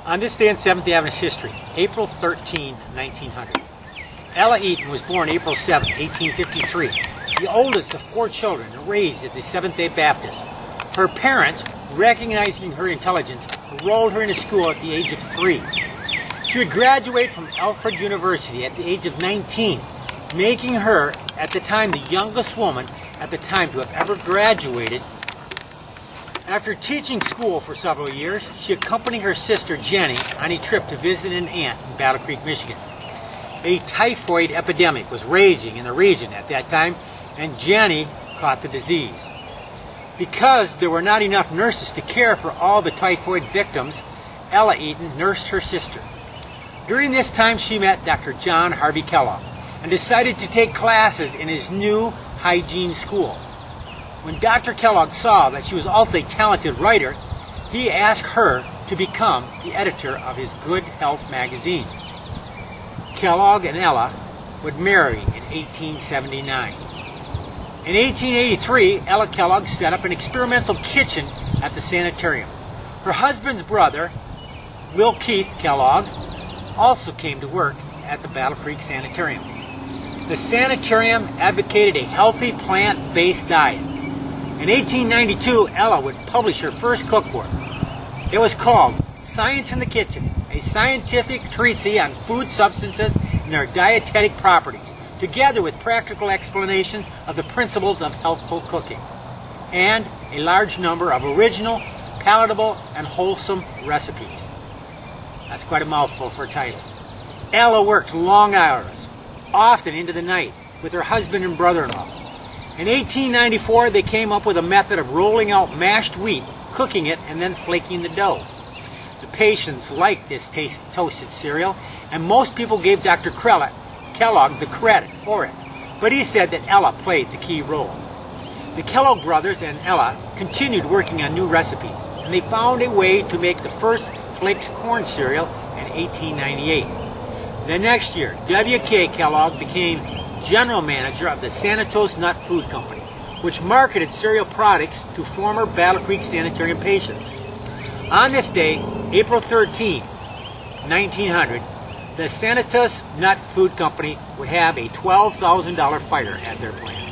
On this day in Seventh-Day Adventist history, April 13, 1900, Ella Eaton was born April 7, 1853, the oldest of 4 children raised at the Seventh-Day Baptist. Her parents, recognizing her intelligence, enrolled her into school at the age of 3. She would graduate from Alfred University at the age of 19, making her, at the time, the youngest woman at the time to have ever graduated. After teaching school for several years, she accompanied her sister Jenny on a trip to visit an aunt in Battle Creek, Michigan. A typhoid epidemic was raging in the region at that time, and Jenny caught the disease. Because there were not enough nurses to care for all the typhoid victims, Ella Eaton nursed her sister. During this time, she met Dr. John Harvey Kellogg and decided to take classes in his new hygiene school. When Dr. Kellogg saw that she was also a talented writer, he asked her to become the editor of his Good Health magazine. Kellogg and Ella would marry in 1879. In 1883, Ella Kellogg set up an experimental kitchen at the sanitarium. Her husband's brother, Will Keith Kellogg, also came to work at the Battle Creek Sanitarium. The sanitarium advocated a healthy plant-based diet. In 1892, Ella would publish her first cookbook. It was called Science in the Kitchen, a scientific treatise on food substances and their dietetic properties, together with practical explanation of the principles of healthful cooking, and a large number of original, palatable, and wholesome recipes. That's quite a mouthful for a title. Ella worked long hours, often into the night, with her husband and brother-in-law. In 1894, they came up with a method of rolling out mashed wheat, cooking it, and then flaking the dough. The patients liked this toasted cereal, and most people gave Dr. Kellogg the credit for it, but he said that Ella played the key role. The Kellogg brothers and Ella continued working on new recipes, and they found a way to make the first flaked corn cereal in 1898. The next year, W.K. Kellogg became general manager of the Sanitos Nut Food Company, which marketed cereal products to former Battle Creek Sanitarium patients. On this day, April 13, 1900, the Sanitos Nut Food Company would have a $12,000 fire at their plant.